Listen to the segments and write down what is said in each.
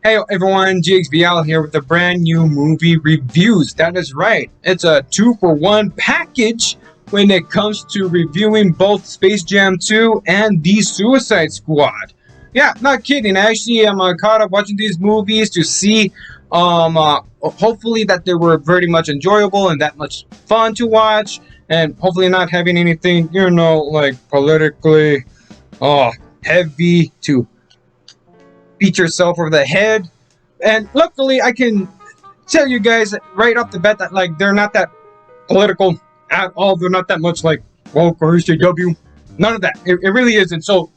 Hey everyone, GXVL here with the brand new movie reviews. That is right, it's a 2-for-1 package when it comes to reviewing both Space Jam 2 and The Suicide Squad. Yeah, not kidding. I actually am caught up watching these movies to see, hopefully that they were very much enjoyable and that much fun to watch, and hopefully not having anything, like politically, heavy to beat yourself over the head. And luckily, I can tell you guys right off the bat that they're not that political at all. They're not that much like woke or HJW. None of that. It really isn't. So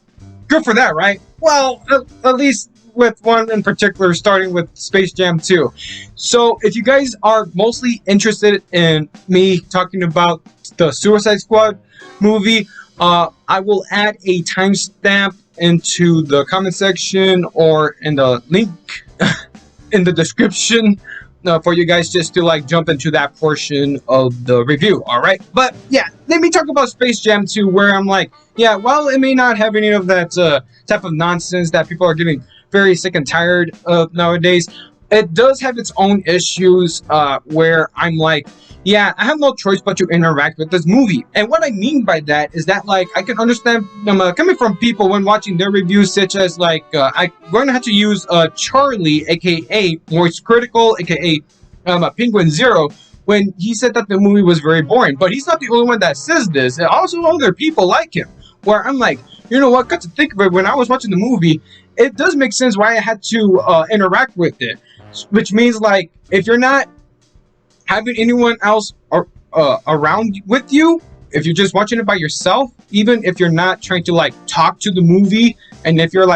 good for that, right? Well, at least with one in particular, starting with Space Jam 2. So if you guys are mostly interested in me talking about the Suicide Squad movie, I will add a timestamp into the comment section or in the link in the description for you guys just to jump into that portion of the review. All right, but yeah, let me talk about Space Jam 2, where I'm yeah, while it may not have any of that type of nonsense that people are getting very sick and tired of nowadays, it does have its own issues where I'm yeah, I have no choice but to interact with this movie. And what I mean by that is that I can understand coming from people when watching their reviews, such as I'm going to have to use Charlie, aka Moist Critical, aka Penguin Zero, when he said that the movie was very boring. But he's not the only one that says this. And also other people like him, where I'm you know what, got to think of it, when I was watching the movie, it does make sense why I had to interact with it. Which means if you're not having anyone else around with you, if you're just watching it by yourself, even if you're not trying to talk to the movie, and if you're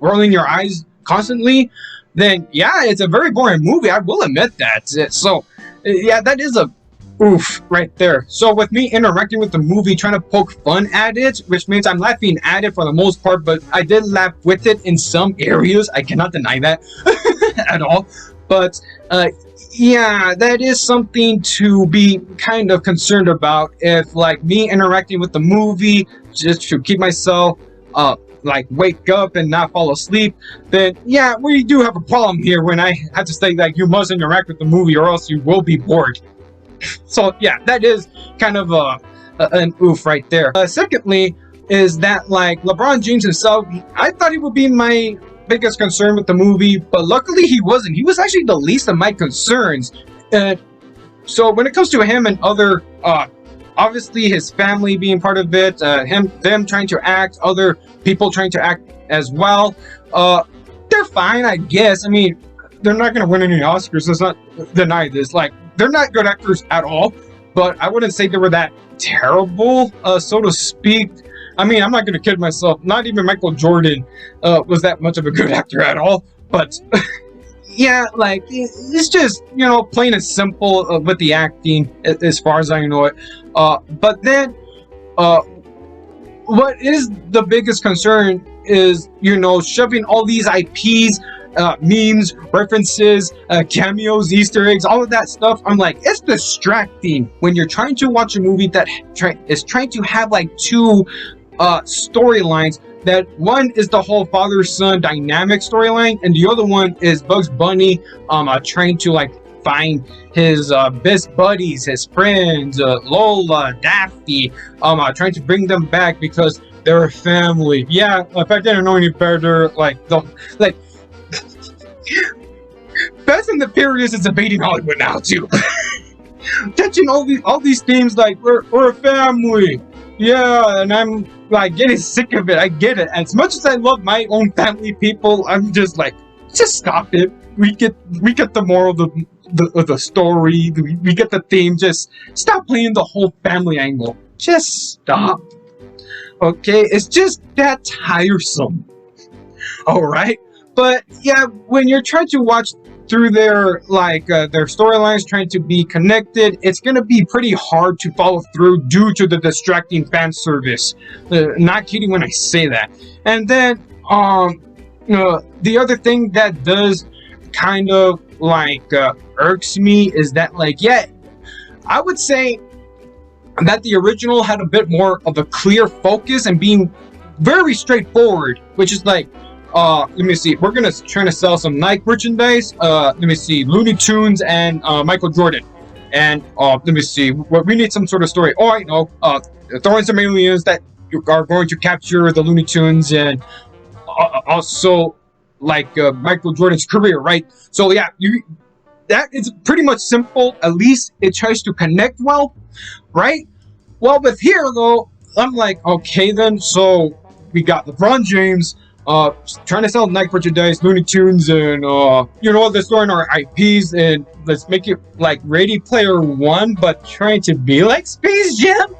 rolling your eyes constantly, then yeah, it's a very boring movie. I will admit that. So yeah, that is a oof right there. So with me interacting with the movie, trying to poke fun at it, which means I'm laughing at it for the most part, but I did laugh with it in some areas. I cannot deny that at all. But yeah, that is something to be kind of concerned about. If me interacting with the movie just to keep myself wake up and not fall asleep, then yeah, we do have a problem here when I have to say you must interact with the movie or else you will be bored. So yeah, that is kind of an oof right there. Secondly is that LeBron James himself, I thought he would be my biggest concern with the movie, but luckily he wasn't. He was actually the least of my concerns. So when it comes to him and other, obviously his family being part of it, them trying to act, other people trying to act as well, they're fine, I guess. I mean, they're not going to win any Oscars. Let's not deny this. They're not good actors at all, but I wouldn't say they were that terrible, so to speak. I mean, I'm not going to kid myself. Not even Michael Jordan was that much of a good actor at all. But yeah, it's just, plain and simple with the acting as far as I know it. But then what is the biggest concern is, shoving all these IPs, memes, references, cameos, Easter eggs, all of that stuff. I'm it's distracting when you're trying to watch a movie that is trying to have two storylines. That one is the whole father-son dynamic storyline, and the other one is Bugs Bunny trying to find his best buddies, his friends, Lola, Daffy, trying to bring them back because they're a family. Yeah, if I didn't know any better, Fast and the Furious is invading Hollywood now too. Touching all these themes we're a family. Yeah, and I'm getting sick of it. I get it. As much as I love my own family people, I'm just just stop it. We get the moral of the story. We get the theme. Just stop playing the whole family angle. Just stop. Okay, it's just that tiresome. All right. But yeah, when you're trying to watch through their storylines, trying to be connected, it's gonna be pretty hard to follow through due to the distracting fan service. Not kidding when I say that. And then the other thing that does kind of irks me is that yeah, I would say that the original had a bit more of a clear focus and being very straightforward, which is let me see. We're gonna try to sell some Nike merchandise. Let me see, Looney Tunes and Michael Jordan. And let me see. We need some sort of story. Oh, I know. Throwing some aliens that are going to capture the Looney Tunes, and also like Michael Jordan's career, right? So yeah, that is pretty much simple. At least it tries to connect well, right? Well, with here though, I'm like, okay then. So we got LeBron James trying to sell Nike merchandise, Looney Tunes, and they're storing our IPs, and let's make it like Ready Player One, but trying to be like Space Jam.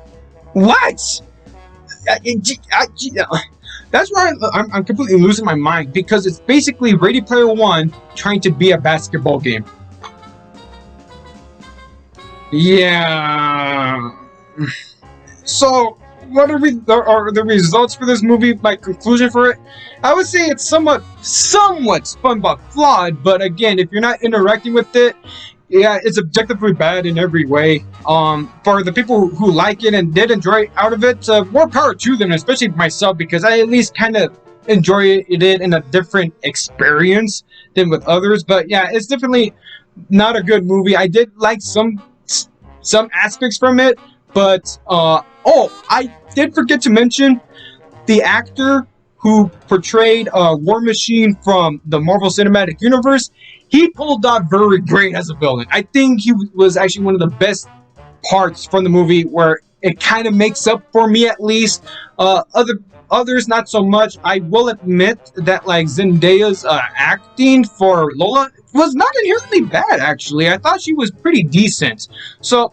What? That's why I'm completely losing my mind, because it's basically Ready Player One trying to be a basketball game. Yeah. So, what are the results for this movie? My conclusion for it, I would say it's somewhat fun but flawed. But again, if you're not interacting with it, yeah, it's objectively bad in every way. For the people who like it and did enjoy out of it, more power to them, especially myself, because I at least kind of enjoy it in a different experience than with others. But yeah, it's definitely not a good movie. I did like some aspects from it, but I did forget to mention the actor who portrayed War Machine from the Marvel Cinematic Universe. He pulled off very great as a villain. I think he was actually one of the best parts from the movie, where it kind of makes up for me at least. Others not so much. I will admit that like Zendaya's acting for Lola was not inherently bad, actually. I thought she was pretty decent. So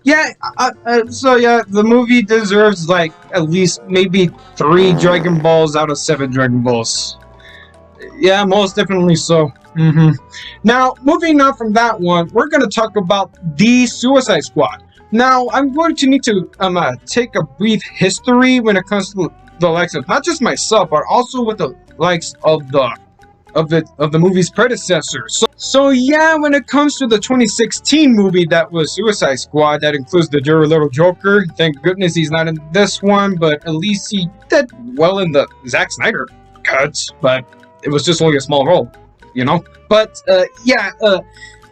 yeah, the movie deserves like at least maybe 3 Dragon Balls out of 7 Dragon Balls. Yeah, most definitely so. Now, moving on from that one, we're going to talk about the Suicide Squad. Now, I'm going to need to take a brief history when it comes to the likes of not just myself, but also with the likes of the movie's predecessors. So yeah, when it comes to the 2016 movie that was Suicide Squad, that includes the Jared Leto Joker. Thank goodness he's not in this one, but at least he did well in the Zack Snyder cuts. But it was just only a small role, you know. But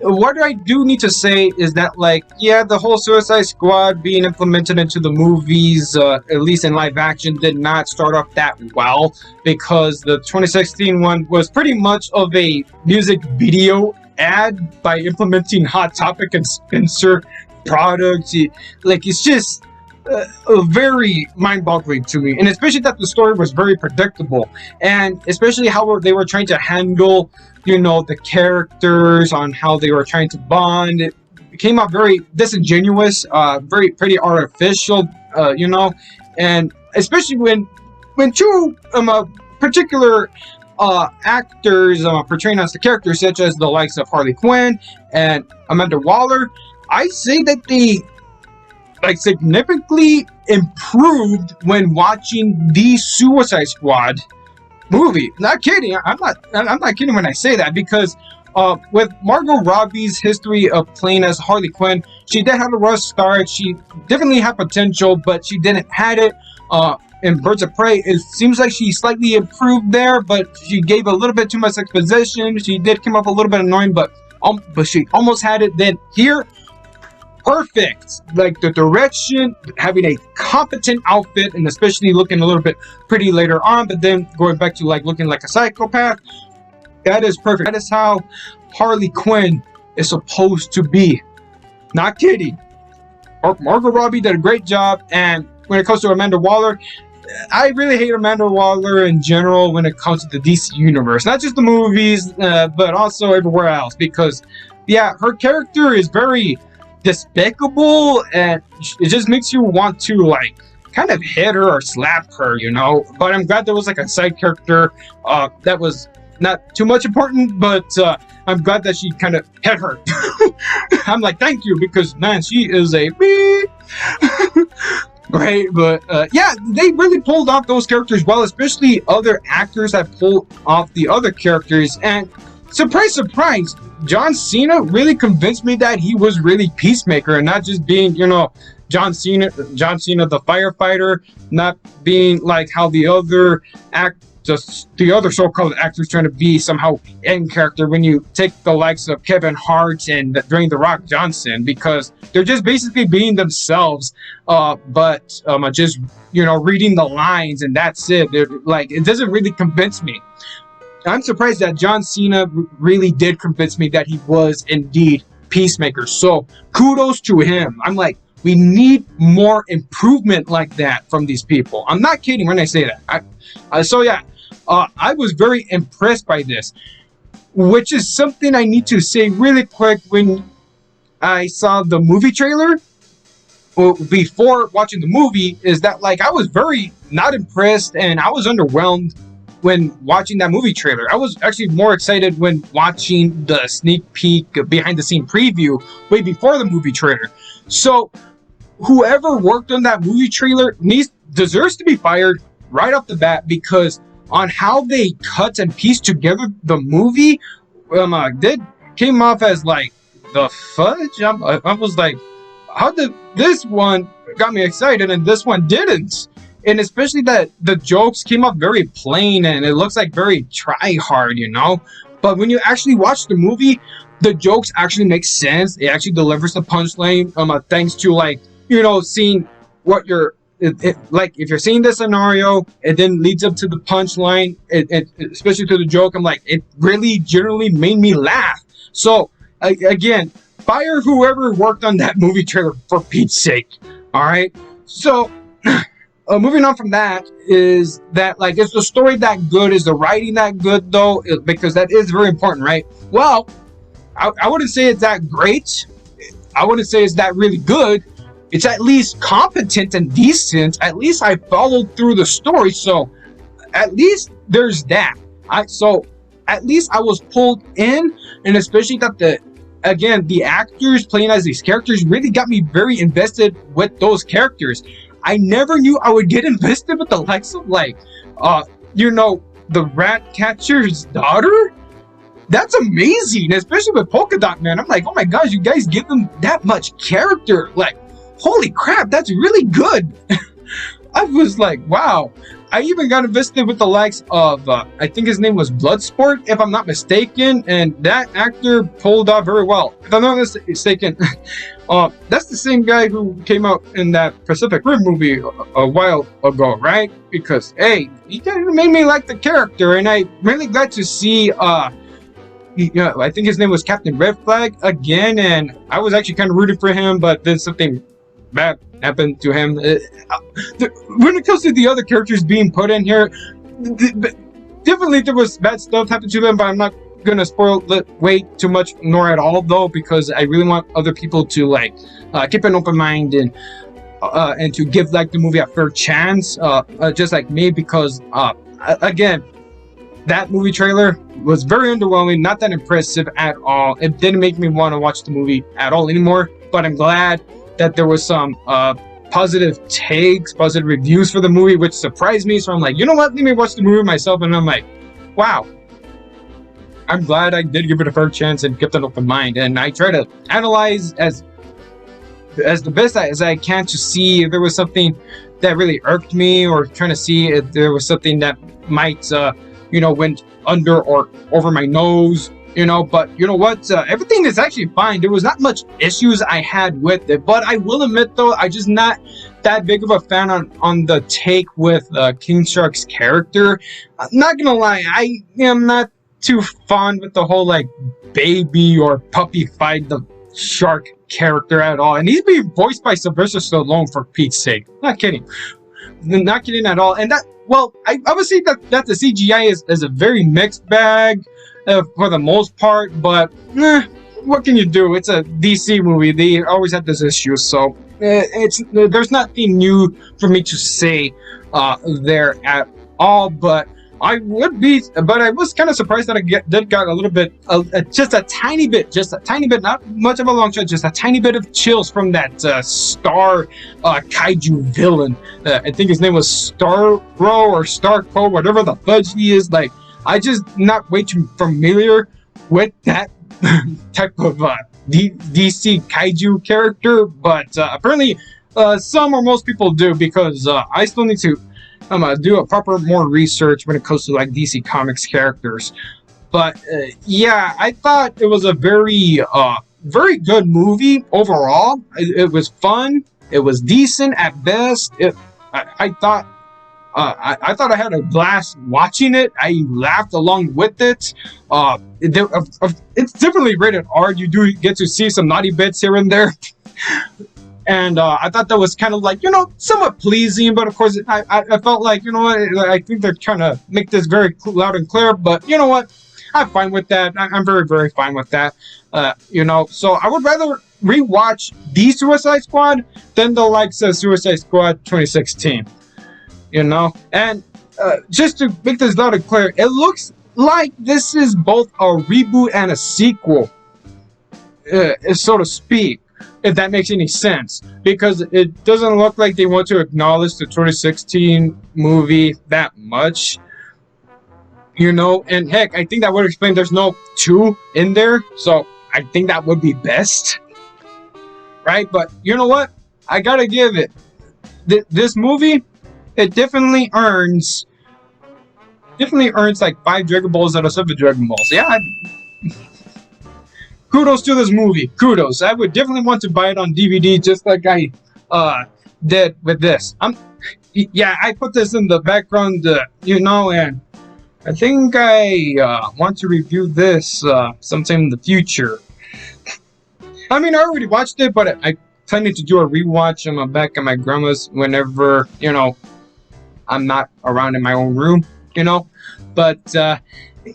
what I do need to say is that, like, yeah, the whole Suicide Squad being implemented into the movies, at least in live action, did not start off that well, because the 2016 one was pretty much of a music video ad by implementing Hot Topic and Spencer products. It's just very mind-boggling to me, and especially that the story was very predictable, and especially how they were trying to handle, the characters, on how they were trying to bond. It came out very disingenuous, pretty artificial, and especially when two particular actors portraying as the characters, such as the likes of Harley Quinn and Amanda Waller, I say that they significantly improved when watching the Suicide Squad movie. Not kidding. I'm not kidding when I say that, because with Margot Robbie's history of playing as Harley Quinn, she did have a rough start. She definitely had potential, but she didn't had it. In Birds of Prey, it seems like she slightly improved there, but she gave a little bit too much exposition. She did come up a little bit annoying, but she almost had it. Then here, perfect. Like the direction, having a competent outfit, and especially looking a little bit pretty later on, but then going back to looking like a psychopath. That is perfect. That is how Harley Quinn is supposed to be. Not kidding. Margot Robbie did a great job, and when it comes to Amanda Waller, I really hate Amanda Waller in general when it comes to the DC universe. Not just the movies, but also everywhere else, because yeah, her character is very despicable, and it just makes you want to kind of hit her or slap her, but I'm glad there was a side character that was not too much important, but I'm glad that she kind of hit her. I'm like, thank you, because man, she is a beep. Right, but yeah, they really pulled off those characters well, especially other actors that pulled off the other characters. And surprise, surprise, John Cena really convinced me that he was really Peacemaker, and not just being, John Cena the firefighter, not being like how the other just the other so-called actors trying to be somehow in character when you take the likes of Kevin Hart and Dwayne The Rock Johnson, because they're just basically being themselves, but just, reading the lines and that's it. They're, like, it doesn't really convince me. I'm surprised that John Cena really did convince me that he was indeed Peacemaker. So kudos to him. I'm like, we need more improvement like that from these people. I'm not kidding when I say that. I was very impressed by this, which is something I need to say really quick. When I saw the movie trailer, before watching the movie, is that, like, I was very not impressed and I was underwhelmed when watching that movie trailer. I was actually more excited when watching the sneak peek behind the scene preview way before the movie trailer. So whoever worked on that movie trailer deserves to be fired right off the bat, because on how they cut and pieced together the movie, they came off as like the fudge. I was like, how did this one got me excited and this one didn't? And especially that the jokes came off very plain and it looks like very try hard, But when you actually watch the movie, the jokes actually make sense. It actually delivers the punchline. Thanks to, like, seeing what you're like, if you're seeing the scenario, it then leads up to the punchline, especially to the joke. I'm like, it really generally made me laugh. So again, fire whoever worked on that movie trailer, for Pete's sake. All right. So moving on from that, is that, like, is the story that good? Is the writing that good, though? Because that is very important, right? Well, I wouldn't say it's that great. I wouldn't say it's that really good. It's at least competent and decent. At least I followed through the story, so at least there's that. So at least I was pulled in, and especially that the actors playing as these characters really got me very invested with those characters. I never knew I would get invested with the likes of, like, the rat catcher's daughter. That's amazing, especially with Polka Dot Man. I'm like, oh my gosh, you guys give them that much character. Like, holy crap, that's really good. I was like, wow. I even got invested with the likes of, I think his name was Bloodsport, if I'm not mistaken, and that actor pulled off very well. If I'm not mistaken, that's the same guy who came out in that Pacific Rim movie a while ago, right? Because, hey, he kind of made me like the character, and I'm really glad to see, I think his name was Captain Red Flag again, and I was actually kind of rooting for him, but then something bad happened to him. When it comes to the other characters being put in here, definitely there was bad stuff happened to them, but I'm not gonna spoil it way too much, nor at all, though, because I really want other people to, like, keep an open mind and to give, like, the movie a fair chance, just like me, because again, that movie trailer was very underwhelming, not that impressive at all. It didn't make me want to watch the movie at all anymore, but I'm glad that there was some positive takes, positive reviews for the movie, which surprised me. So I'm like, you know what? Let me watch the movie myself. And I'm like, wow. I'm glad I did give it a fair chance and kept an open mind. And I try to analyze as the best as I can to see if there was something that really irked me, or trying to see if there was something that might, went under or over my nose. But you know what? Everything is actually fine. There was not much issues I had with it, but I will admit, though, I just not that big of a fan on the take with King Shark's character. I'm not gonna lie, I am not too fond with the whole, like, baby or puppy fight the shark character at all. And he's being voiced by Sylvester Stallone, for Pete's sake. Not kidding at all. And that, well, I would say that the CGI is a very mixed bag. For the most part, but what can you do? It's a DC movie. They always have this issue, so there's nothing new for me to say there at all. But I was kind of surprised that I got a little bit, just a tiny bit, not much of a long shot, just a tiny bit of chills from that Star kaiju villain. I think his name was Starro or Starco, whatever the fudge he is. Like, I just not way too familiar with that type of DC kaiju character, but apparently some or most people do, because I still need to I'm gonna do a proper more research when it comes to like DC Comics characters. But yeah, I thought it was a very good movie overall. It was fun. It was decent at best. I thought I thought I had a blast watching it. I laughed along with it. It's definitely rated R. You do get to see some naughty bits here and there. And I thought that was kind of like, somewhat pleasing. But of course, I felt like, what, I think they're trying to make this very loud and clear. But you know what? I'm fine with that. I'm very, very fine with that. So I would rather rewatch the Suicide Squad than the likes of Suicide Squad 2016. And just to make this loud and clear, it looks like this is both a reboot and a sequel, so to speak, if that makes any sense, because it doesn't look like they want to acknowledge the 2016 movie that much. And heck, I think that would explain there's no 2 in there, so I think that would be best, right? But you know what? I gotta give it. This movie, it definitely earns like 5 Dragon Balls out of 7 Dragon Balls. Yeah, kudos to this movie. Kudos. I would definitely want to buy it on DVD, just like I did with this. I put this in the background, and I think I want to review this sometime in the future. I mean, I already watched it, but I planning to do a rewatch. I'm back at my grandma's whenever, I'm not around in my own room, But,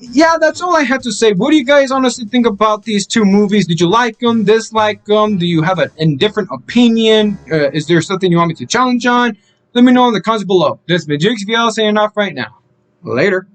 yeah, that's all I had to say. What do you guys honestly think about these 2 movies? Did you like them, dislike them? Do you have an indifferent opinion? Is there something you want me to challenge on? Let me know in the comments below. This is Majix VL saying off right now. Later.